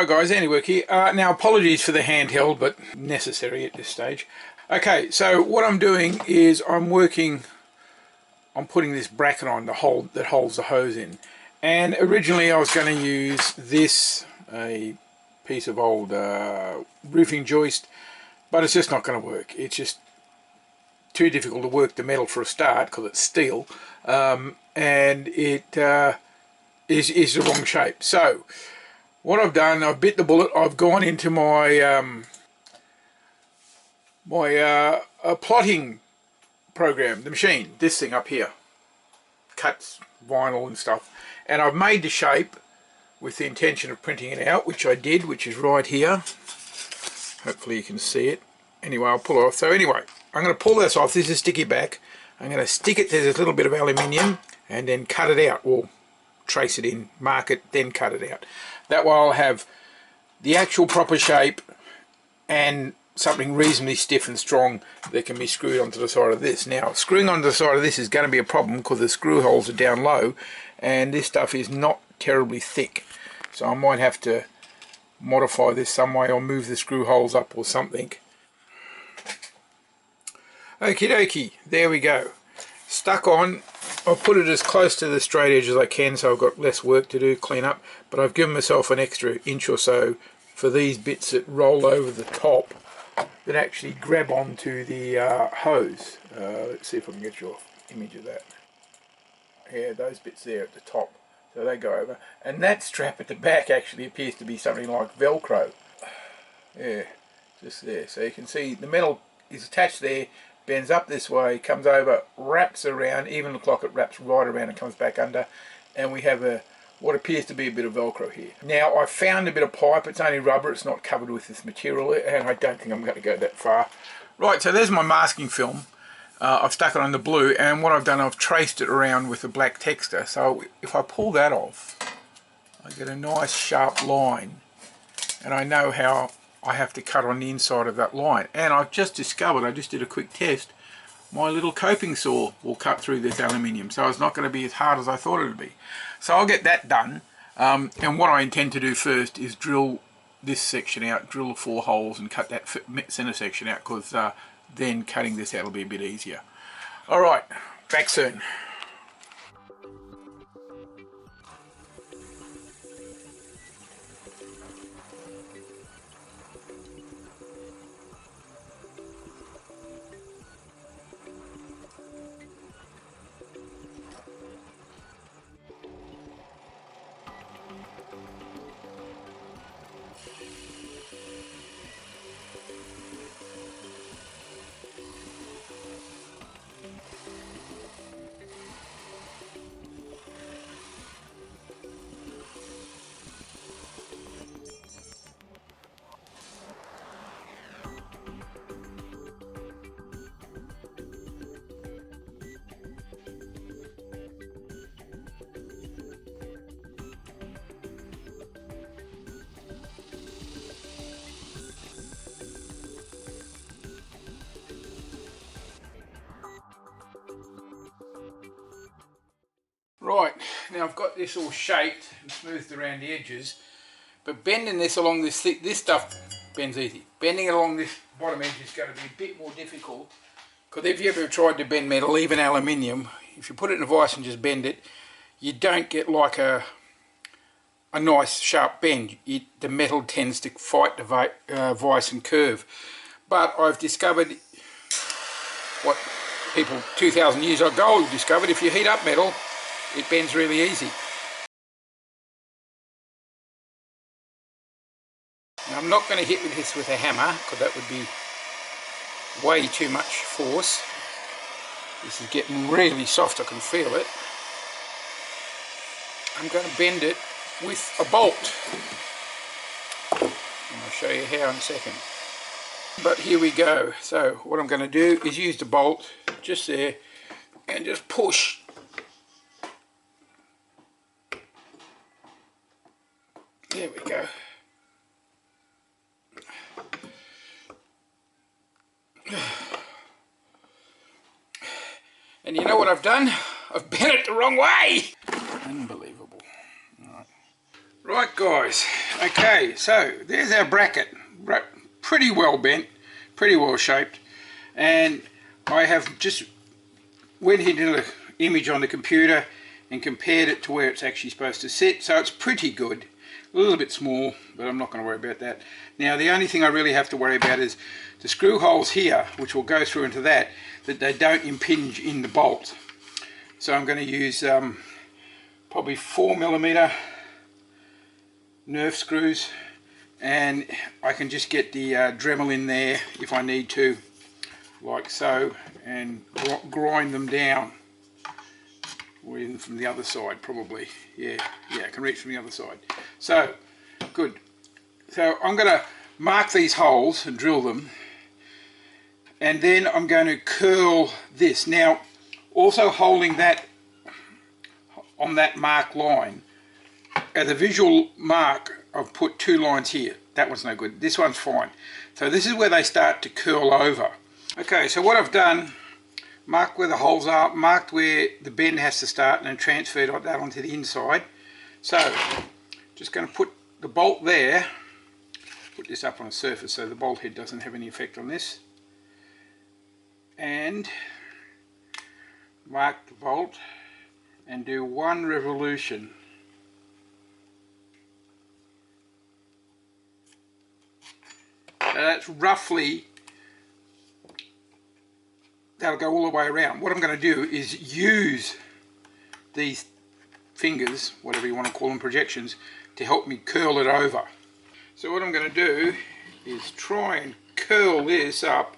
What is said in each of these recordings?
Hi guys, Andy Work here. Now apologies for the handheld, but necessary at this stage. Okay, so what I'm doing is I'm putting this bracket on the hole that holds the hose in. And originally I was going to use this, a piece of old roofing joist, but it's just not going to work. It's just too difficult to work the metal for a start because it's steel, and it is the wrong shape. So what I've done, I've bit the bullet. I've gone into my plotting program, the machine, this thing up here, cuts vinyl and stuff, and I've made the shape with the intention of printing it out, which I did, which is right here. Hopefully you can see it. Anyway, I'll pull it off. So anyway, I'm going to pull this off. This is sticky back. I'm going to stick it to this little bit of aluminium and then cut it out, or trace it in, mark it, then cut it out. That way I'll have the actual proper shape and something reasonably stiff and strong that can be screwed onto the side of this. Now, screwing onto the side of this is going to be a problem because the screw holes are down low and this stuff is not terribly thick. So I might have to modify this some way or move the screw holes up or something. Okie dokie, there we go. Stuck on. I'll put it as close to the straight edge as I can, so I've got less work to do, clean up, but I've given myself an extra inch or so for these bits that roll over the top that actually grab onto the hose. Let's see if I can get your image of that. Yeah, those bits there at the top, so they go over, and that strap at the back actually appears to be something like Velcro. Yeah, just there, so you can see the metal is attached there, bends up this way, comes over, wraps around, even looks like it wraps right around and comes back under, and we have what appears to be a bit of Velcro here. Now, I found a bit of pipe. It's only rubber, it's not covered with this material, and I don't think I'm going to go that far. Right, so there's my masking film. I've stuck it on the blue, and what I've done, I've traced it around with a black texture. So if I pull that off, I get a nice sharp line, and I know how I have to cut on the inside of that line. And I've just discovered, I just did a quick test, my little coping saw will cut through this aluminium, so it's not going to be as hard as I thought it would be. So I'll get that done, and what I intend to do first is drill this section out, drill the 4 holes and cut that center section out, because then cutting this out will be a bit easier. Alright, back soon. Right, now I've got this all shaped and smoothed around the edges, but bending this along this thick, this stuff bends easy. Bending it along this bottom edge is going to be a bit more difficult, because if you ever tried to bend metal, even aluminium, if you put it in a vise and just bend it, you don't get like a nice sharp bend. The metal tends to fight the vise and curve. But I've discovered what people 2,000 years ago discovered: if you heat up metal, it bends really easy. Now, I'm not going to hit this with a hammer, because that would be way too much force. This is getting really soft, I can feel it. I'm going to bend it with a bolt. And I'll show you how in a second. But here we go. So what I'm going to do is use the bolt just there and just push. There we go. And you know what I've done? I've bent it the wrong way! Unbelievable. Right guys, Okay, so there's our bracket, pretty well bent, pretty well shaped, and I have just went into the image on the computer and compared it to where it's actually supposed to sit, so it's pretty good. A little bit small, but I'm not going to worry about that. Now the only thing I really have to worry about is the screw holes here, which will go through into that they don't impinge in the bolt. So I'm going to use probably 4mm Nerf screws, and I can just get the Dremel in there if I need to, like so, and grind them down. Or even from the other side, probably. Yeah, I can reach from the other side. So, good. So I'm going to mark these holes and drill them, and then I'm going to curl this. Now, also holding that on that mark line, at the visual mark, I've put 2 lines here. That one's no good. This one's fine. So this is where they start to curl over. Okay, so what I've done, marked where the holes are, marked where the bend has to start, and then transferred that onto the inside. So, just going to put the bolt there, put this up on a surface so the bolt head doesn't have any effect on this, and mark the bolt and do 1 revolution. So that's roughly, that'll go all the way around. What I'm going to do is use these fingers, whatever you want to call them, projections, to help me curl it over. So what I'm going to do is try and curl this up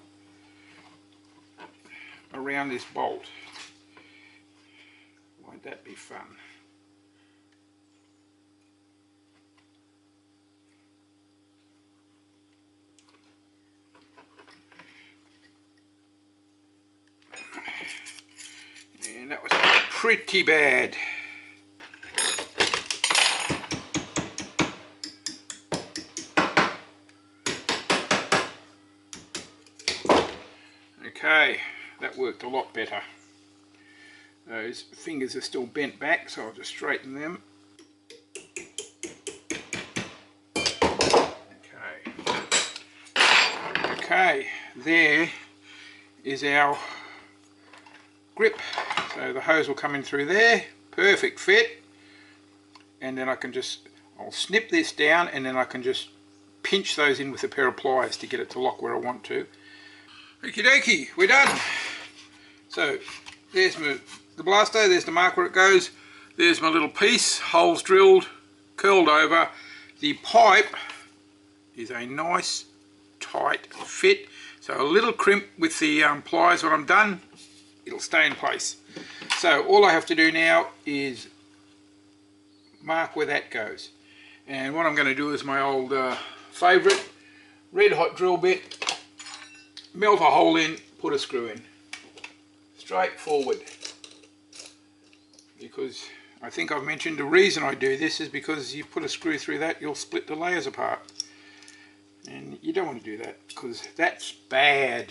around this bolt. Won't that be fun? And that was pretty bad. Okay, that worked a lot better. Those fingers are still bent back, so I'll just straighten them. Okay, there is our grip. So the hose will come in through there, perfect fit, and then I'll snip this down, and then I can just pinch those in with a pair of pliers to get it to lock where I want to. Okie dokie, we're done. So there's the blaster, there's the mark where it goes, there's my little piece, holes drilled, curled over. The pipe is a nice tight fit, so a little crimp with the pliers when I'm done, it'll stay in place. So all I have to do now is mark where that goes, and what I'm going to do is my old favourite red hot drill bit, melt a hole in, put a screw in, straightforward. Because I think I've mentioned the reason I do this is because you put a screw through that, you'll split the layers apart, and you don't want to do that because that's bad.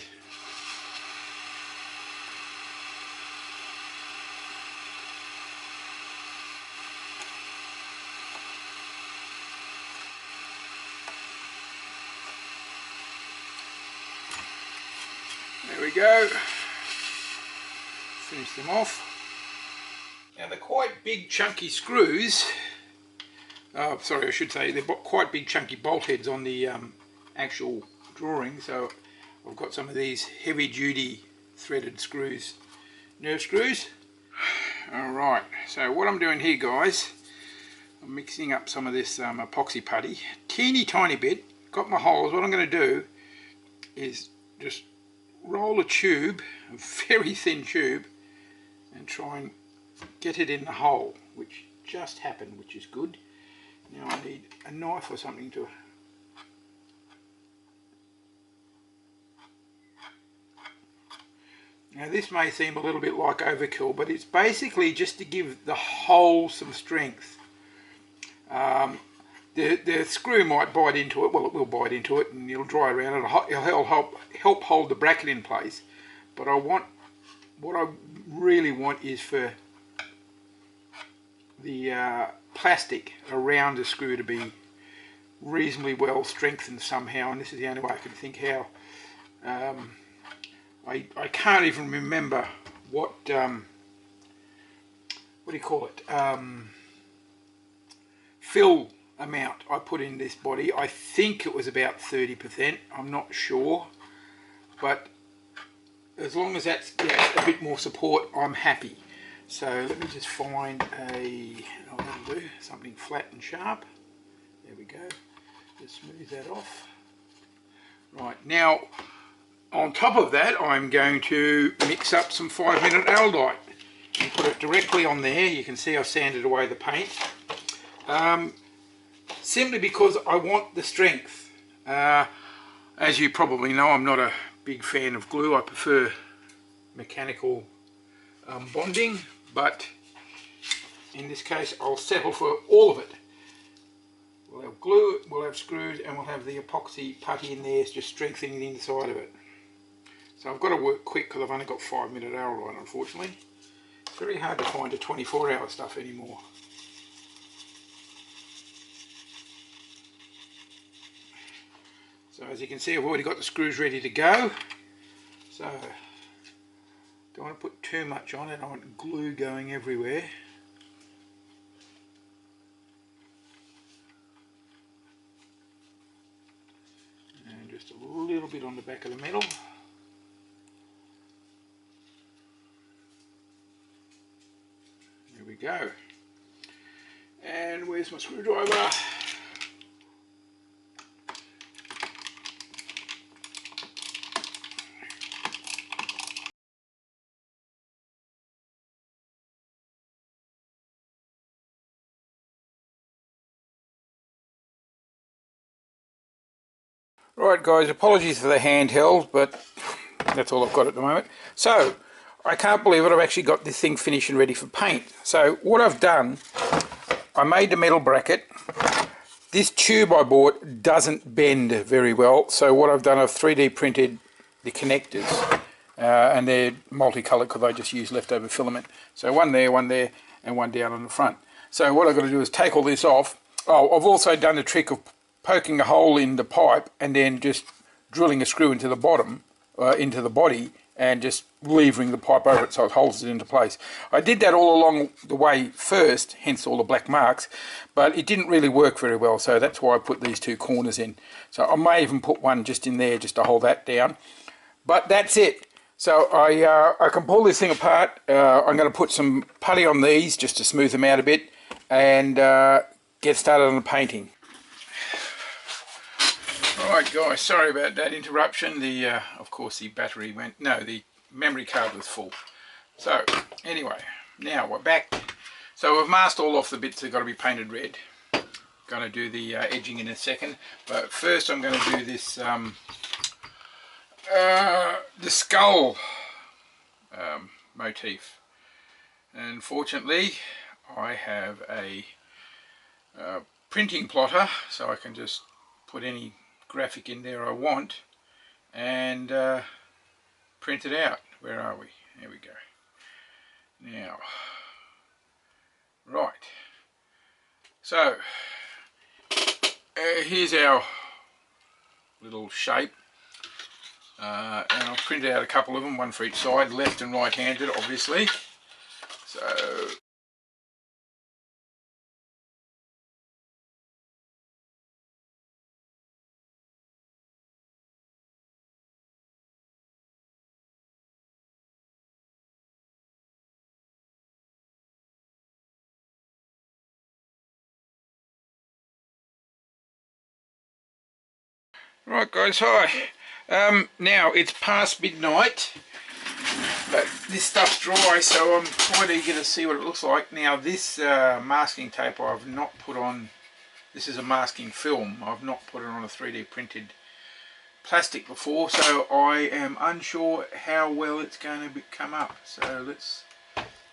There we go, finish them off. Now they're quite big chunky screws, sorry I should say they're quite big chunky bolt heads on the actual drawing, so I've got some of these heavy duty threaded screws, Nerf screws. Alright, so what I'm doing here guys, I'm mixing up some of this epoxy putty, teeny tiny bit, got my holes. What I'm going to do is just roll a tube, a very thin tube, and try and get it in the hole, which just happened, which is good. Now I need a knife or something to... Now this may seem a little bit like overkill, but it's basically just to give the hole some strength. The screw might bite into it, well it will bite into it and it'll dry around, it'll help hold the bracket in place, but what I really want is for the plastic around the screw to be reasonably well strengthened somehow, and this is the only way I can think how. I can't even remember what do you call it, fill amount I put in this body. I think it was about 30%, I'm not sure, but as long as that's a bit more support, I'm happy. So let me just find that'll do, something flat and sharp. There we go, just smooth that off. Right, now on top of that I'm going to mix up some 5-minute aldite and put it directly on there. You can see I've sanded away the paint, simply because I want the strength. As you probably know, I'm not a big fan of glue. I prefer mechanical bonding, but in this case I'll settle for all of it. We'll have glue, we'll have screws, and we'll have the epoxy putty in there, just strengthening the inside of it. So I've got to work quick because I've only got 5-minute aldite, unfortunately. It's very hard to find a 24-hour stuff anymore. So as you can see, I've already got the screws ready to go. So don't want to put too much on it. I want glue going everywhere. And just a little bit on the back of the metal. There we go. And where's my screwdriver? Right guys, apologies for the handheld, but that's all I've got at the moment. So, I can't believe it, I've actually got this thing finished and ready for paint. So, what I've done, I made the metal bracket. This tube I bought doesn't bend very well, so what I've done, I've 3D printed the connectors, and they're multicoloured because I just used leftover filament. So one there, and one down on the front. So what I've got to do is take all this off. Oh, I've also done the trick of poking a hole in the pipe and then just drilling a screw into the bottom, into the body, and just levering the pipe over it so it holds it into place. I did that all along the way first, hence all the black marks, but it didn't really work very well, so that's why I put these two corners in. So I may even put one just in there just to hold that down. But that's it. So I can pull this thing apart. I'm going to put some putty on these just to smooth them out a bit, and get started on the painting. Right guys, sorry about that interruption. Of course the battery went, no, the memory card was full. So anyway, now we're back. So we've masked all off the bits that got to be painted red. Going to do the edging in a second, but first I'm going to do this the skull motif. And fortunately I have a printing plotter, so I can just put any graphic in there I want and print it out. Where are we? There we go. Now, right, so here's our little shape, and I'll print out a couple of them, one for each side, left and right handed obviously. So right guys, hi. Now it's past midnight, but this stuff's dry, so I'm quite eager to see what it looks like. Now this masking tape I've not put on, this is a masking film, I've not put it on a 3D printed plastic before, so I am unsure how well it's going to come up. So let's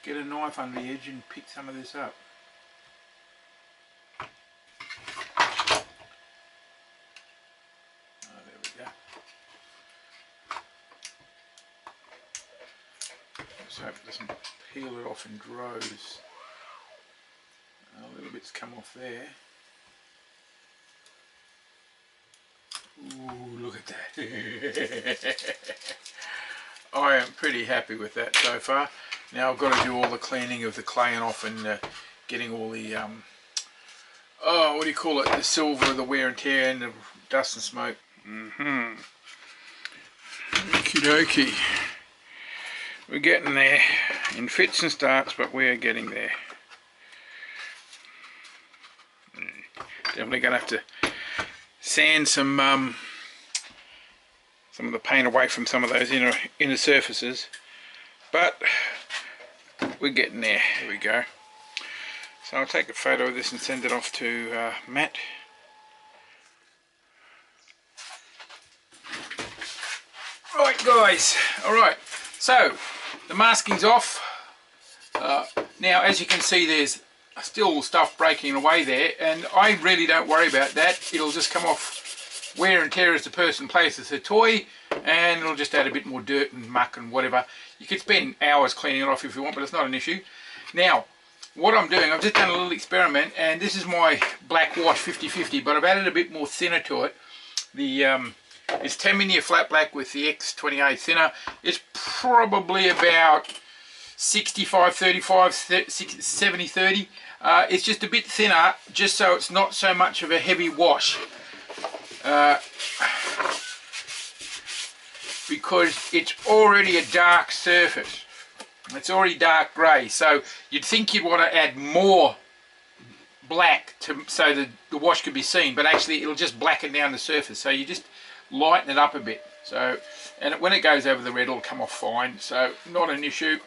get a knife under the edge and pick some of this up. So it doesn't peel it off in droves. A little bit's come off there. look at that. I am pretty happy with that so far. Now I've got to do all the cleaning of the clay and off, and getting all the oh, what do you call it, the silver, the wear and tear, and the dust and smoke. Okie dokie. We're getting there in fits and starts, but we're getting there. Definitely going to have to sand some of the paint away from some of those inner surfaces, but we're getting there. There we go. So I'll take a photo of this and send it off to Matt. Right guys, alright, so the masking's off. Now as you can see, there's still stuff breaking away there, and I really don't worry about that. It'll just come off wear and tear as the person places the toy, and it'll just add a bit more dirt and muck and whatever. You could spend hours cleaning it off if you want, but it's not an issue. Now what I'm doing, I've just done a little experiment, and this is my black wash 50/50, but I've added a bit more thinner to it. It's 10 linear flat black with the X28 thinner. It's probably about 65-35, 70-30. It's just a bit thinner, just so it's not so much of a heavy wash. Because it's already a dark surface. It's already dark grey, so you'd think you'd want to add more black so that the wash could be seen, but actually it'll just blacken down the surface, so you just lighten it up a bit. So, and when it goes over the red, it'll come off fine, so not an issue.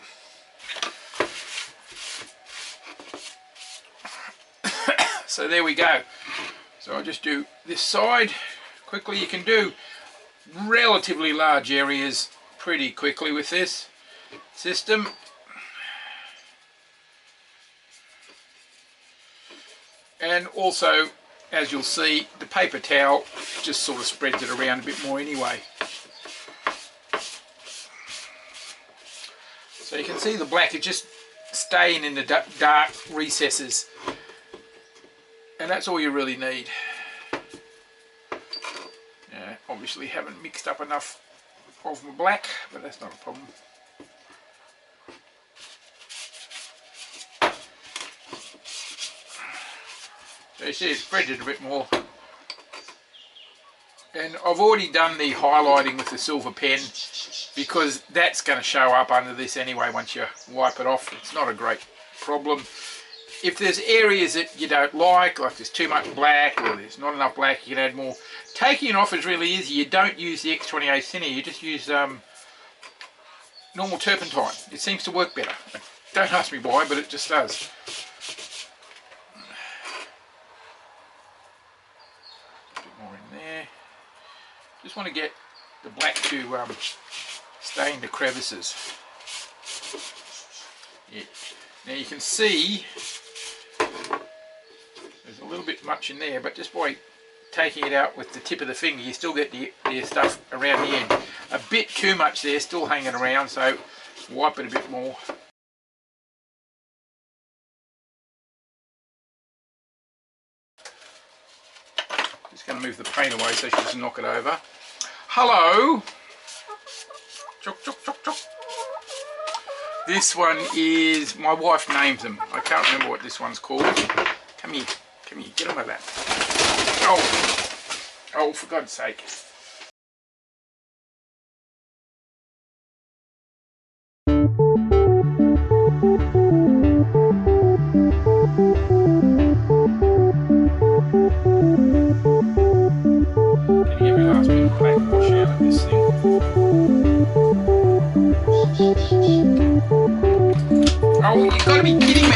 So there we go. So I'll just do this side quickly. You can do relatively large areas pretty quickly with this system. And also, as you'll see, the paper towel just sort of spreads it around a bit more anyway. So you can see the black is just staying in the dark recesses, and that's all you really need. Obviously haven't mixed up enough of my black, but that's not a problem. So you see it spreads it a bit more. And I've already done the highlighting with the silver pen, because that's going to show up under this anyway once you wipe it off. It's not a great problem. If there's areas that you don't like there's too much black or there's not enough black, you can add more. Taking it off is really easy. You don't use the X28 thinner, you just use normal turpentine. It seems to work better. Don't ask me why, but it just does. A bit more in there. Just want to get the black to stay in the crevices. Yeah. Now you can see there's a little bit much in there, but just by taking it out with the tip of the finger, you still get the stuff around the end. A bit too much there, still hanging around, so wipe it a bit more. Just going to move the paint away so she doesn't knock it over. Hello! Chock, chock, chock, chock. This one is, my wife named them. I can't remember what this one's called. Come here, get on my lap. Oh, for God's sake. Can you get me last bit of black wash out of this thing? Oh, you've got to be kidding me!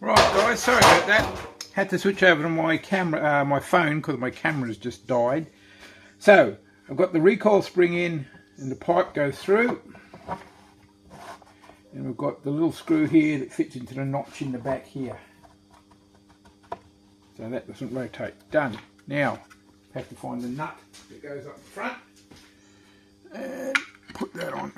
Right guys, sorry about that. Had to switch over to my camera, my phone, because my camera's just died. So I've got the recoil spring in and the pipe goes through. And we've got the little screw here that fits into the notch in the back here. So that doesn't rotate. Done. Now, have to find the nut that goes up the front and put that on.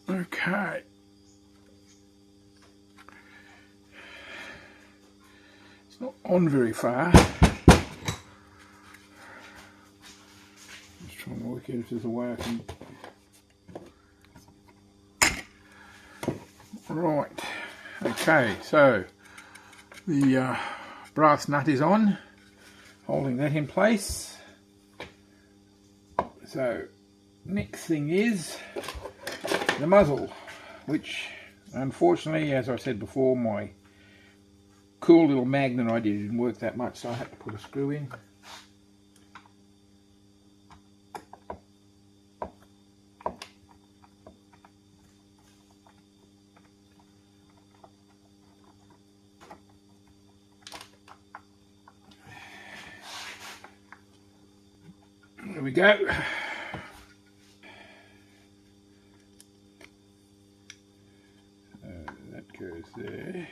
Okay. It's not on very far. Just trying to work out if there's a way I can. Right. Okay, so the brass nut is on, holding that in place. So next thing is the muzzle, which unfortunately, as I said before, my cool little magnet idea didn't work that much, so I had to put a screw in. There we go. That goes there.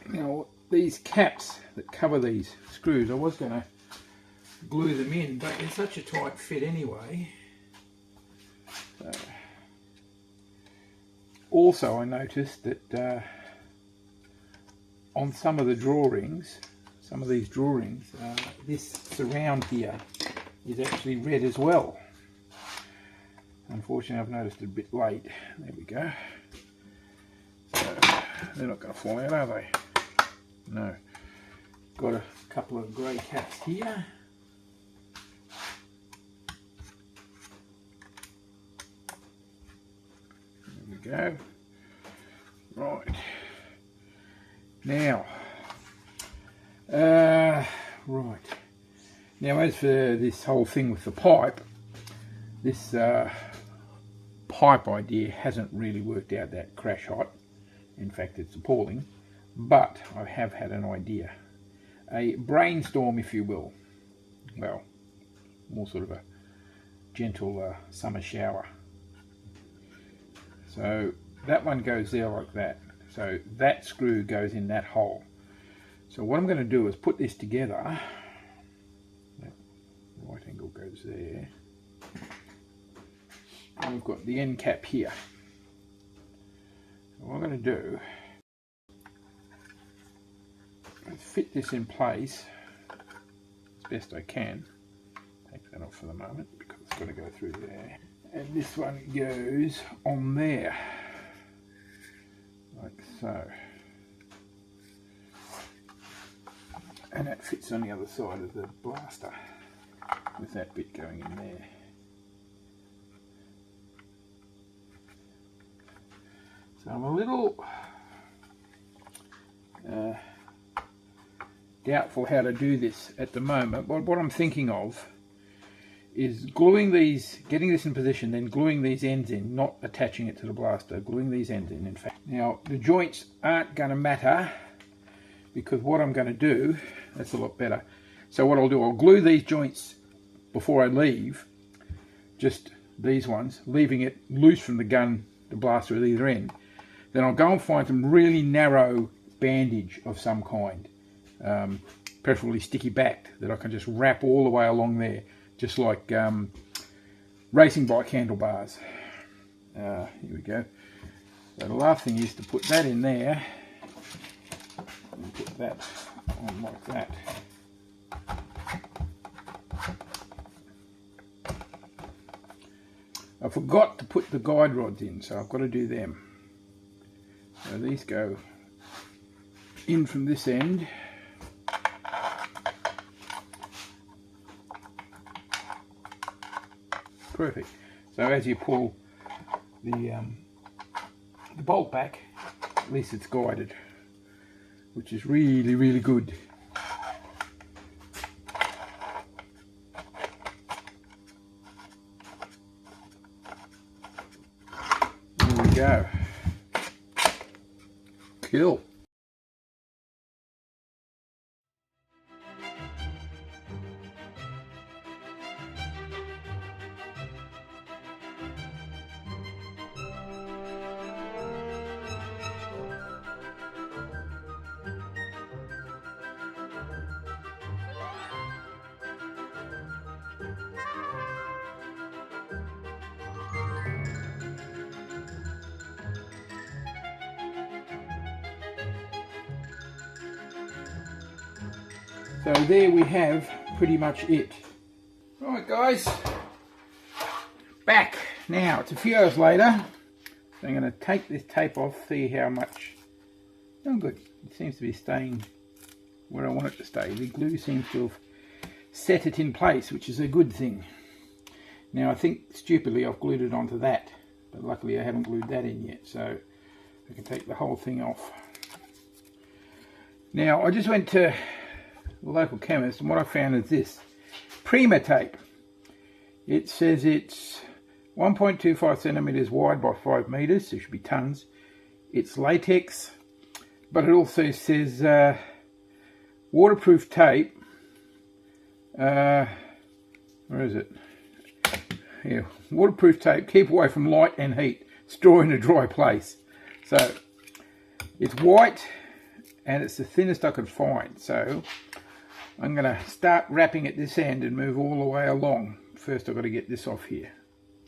Now these caps that cover these screws, I was going to glue them in, but they're such a tight fit anyway. So, also I noticed that on some of the drawings, some of these drawings, this surround here is actually red as well. Unfortunately, I've noticed it a bit late. There we go. So they're not going to fall out, are they? No. Got a couple of grey caps here. There we go. Right. Now, right. Now, as for this whole thing with the pipe, this pipe idea hasn't really worked out that crash hot. In fact, it's appalling. But I have had an idea. A brainstorm, if you will. Well, more sort of a gentle summer shower. So that one goes there like that. So that screw goes in that hole. So what I'm going to do is put this together. That right angle goes there. And we've got the end cap here. So what I'm going to do is fit this in place as best I can. Take that off for the moment because it's got to go through there. And this one goes on there, like so. And that fits on the other side of the blaster with that bit going in there. So I'm a little doubtful how to do this at the moment, but what I'm thinking of is gluing these, getting this in position, then gluing these ends in, not attaching it to the blaster, gluing these ends in fact. Now the joints aren't going to matter because what I'm going to do, that's a lot better. So what I'll do, I'll glue these joints before I leave, just these ones, leaving it loose from the gun, the blaster at either end. Then I'll go and find some really narrow bandage of some kind, preferably sticky backed, that I can just wrap all the way along there, just like racing bike handlebars. Here we go. So the last thing is to put that in there and put that on like that. I forgot to put the guide rods in, so I've got to do them. So these go in from this end. Perfect. So as you pull the the bolt back, at least it's guided, which is really, really good. There we go. Cool. So there we have pretty much it. Right guys, back. Now it's a few hours later, so I'm going to take this tape off, see how much. Oh good, it seems to be staying where I want it to stay. The glue seems to have set it in place, which is a good thing. Now I think stupidly I've glued it onto that, but luckily I haven't glued that in yet, so I can take the whole thing off. Now I just went to the local chemist, and what I found is this Prima tape. It says it's 1.25 centimeters wide by 5 meters, so it should be tons. It's latex, but it also says waterproof tape. Where is it? Yeah, waterproof tape. Keep away from light and heat. Store in a dry place. So it's white, and it's the thinnest I could find. So I'm going to start wrapping at this end and move all the way along. First I've got to get this off here.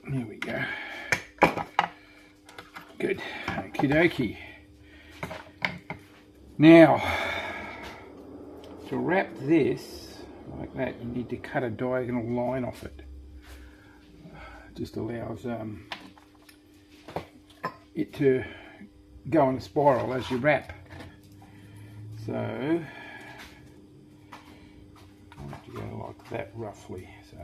There we go. Good. Okie dokie. Now, to wrap this like that, you need to cut a diagonal line off it. It just allows it to go in a spiral as you wrap. So to go like that roughly. So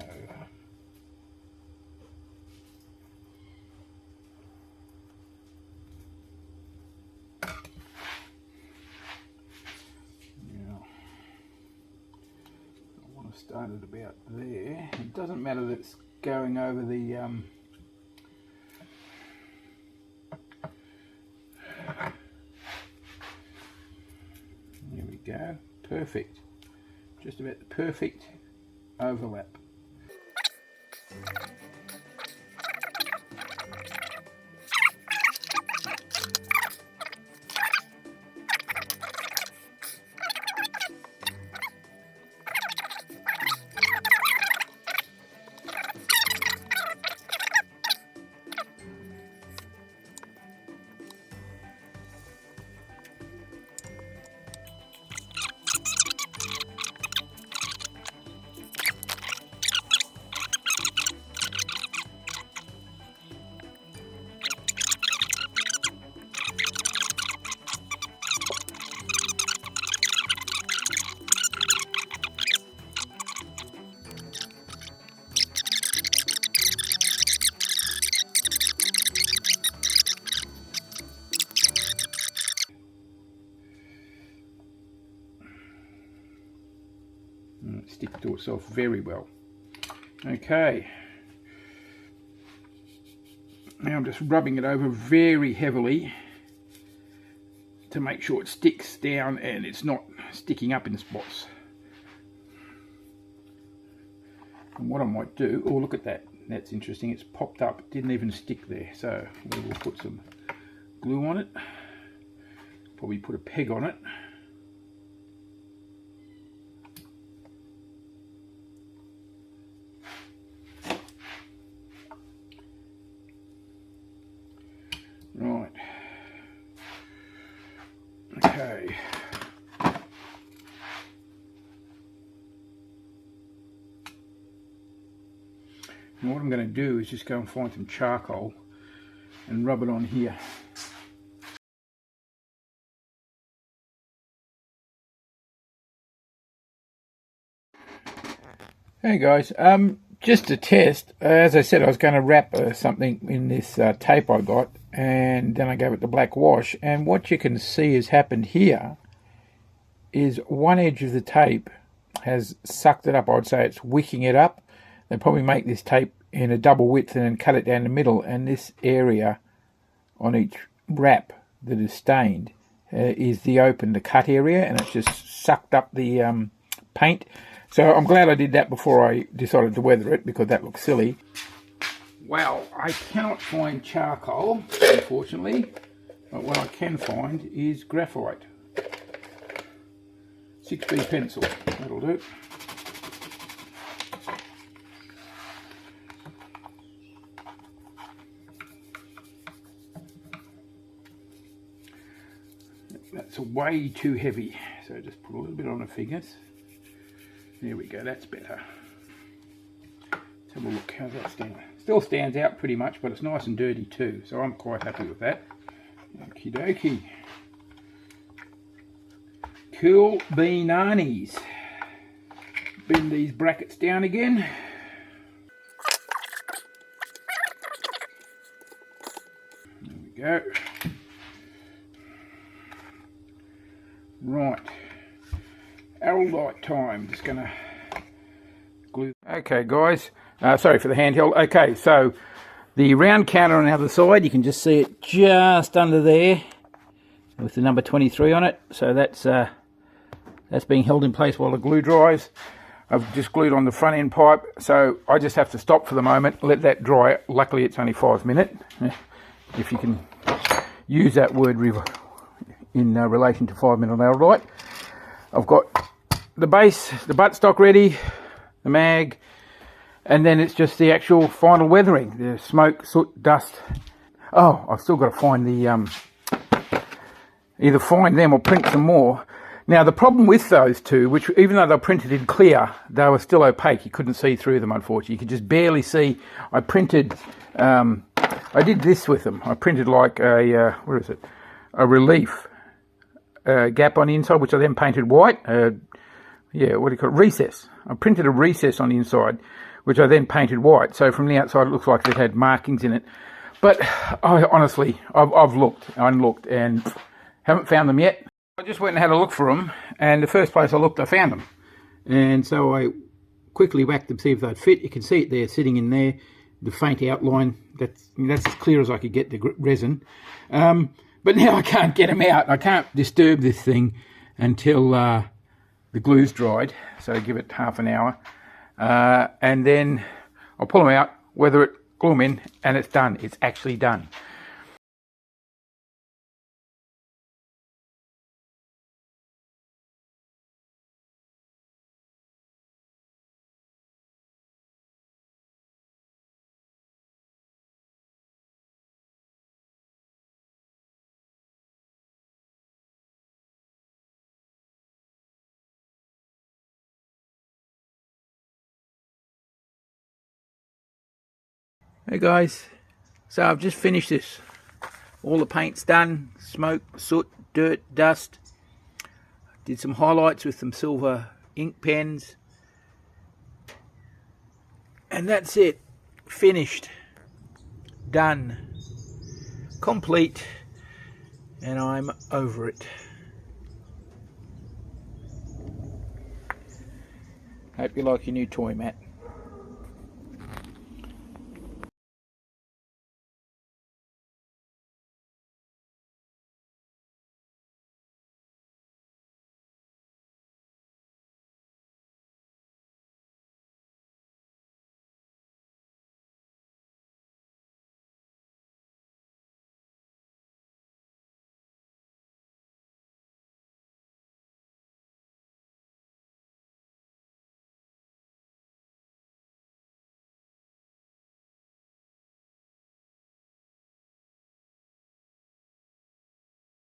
now I want to start it about there. It doesn't matter that it's going over the there we go, perfect. Just about the perfect overlap. It sticks to itself very well. Okay, now I'm just rubbing it over very heavily to make sure it sticks down and it's not sticking up in spots. And what I might do, oh look at that, that's interesting, it's popped up, it didn't even stick there. So we'll put some glue on it, probably put a peg on it. Right, okay. And what I'm going to do is just go and find some charcoal and rub it on here. Hey guys, just to test, as I said, I was going to wrap something in this tape I got, and then I gave it the black wash, and what you can see has happened here is one edge of the tape has sucked it up. I'd say it's wicking it up. They probably make this tape in a double width and then cut it down the middle, and this area on each wrap that is stained is the open, the cut area, and it's just sucked up the paint. So I'm glad I did that before I decided to weather it, because that looks silly. Well, I cannot find charcoal, unfortunately, but what I can find is graphite. 6B pencil, that'll do. That's way too heavy, so just put a little bit on the fingers. There we go, that's better. Let's have a look, how's that stand? Still stands out pretty much, but it's nice and dirty too, so I'm quite happy with that. Okie dokie. Cool beanies. Bend these brackets down again. There we go. Right. Araldite time. Just gonna glue. Okay, guys. Sorry for the handheld. Okay, so the round counter on the other side, you can just see it just under there with the number 23 on it. So that's being held in place while the glue dries. I've just glued on the front end pipe, so I just have to stop for the moment, let that dry. Luckily it's only 5 minutes, if you can use that word in relation to 5 minute araldite. I've got the base, the buttstock ready, the mag, and then it's just the actual final weathering, the smoke, soot, dust. Oh, I've still got to find the, either find them or print some more. Now the problem with those two, which even though they're printed in clear, they were still opaque. You couldn't see through them, unfortunately. You could just barely see. I printed, I did this with them. I printed like a, where is it? A relief gap on the inside, which I then painted white. Yeah, what do you call it? Recess. I printed a recess on the inside, which I then painted white. So from the outside it looks like it had markings in it. But I honestly, I've looked and looked and haven't found them yet. I just went and had a look for them, and the first place I looked I found them. And so I quickly whacked them to see if they'd fit. You can see it there sitting in there, the faint outline. That's as clear as I could get the resin. But now I can't get them out. I can't disturb this thing until the glue's dried. So give it half an hour. And then I'll pull them out, weather it, glue them in, and it's done. It's actually done. Hey guys, so I've just finished this. All the paint's done, smoke, soot, dirt, dust. Did some highlights with some silver ink pens. And that's it, finished, done, complete, and I'm over it. Hope you like your new toy, Matt.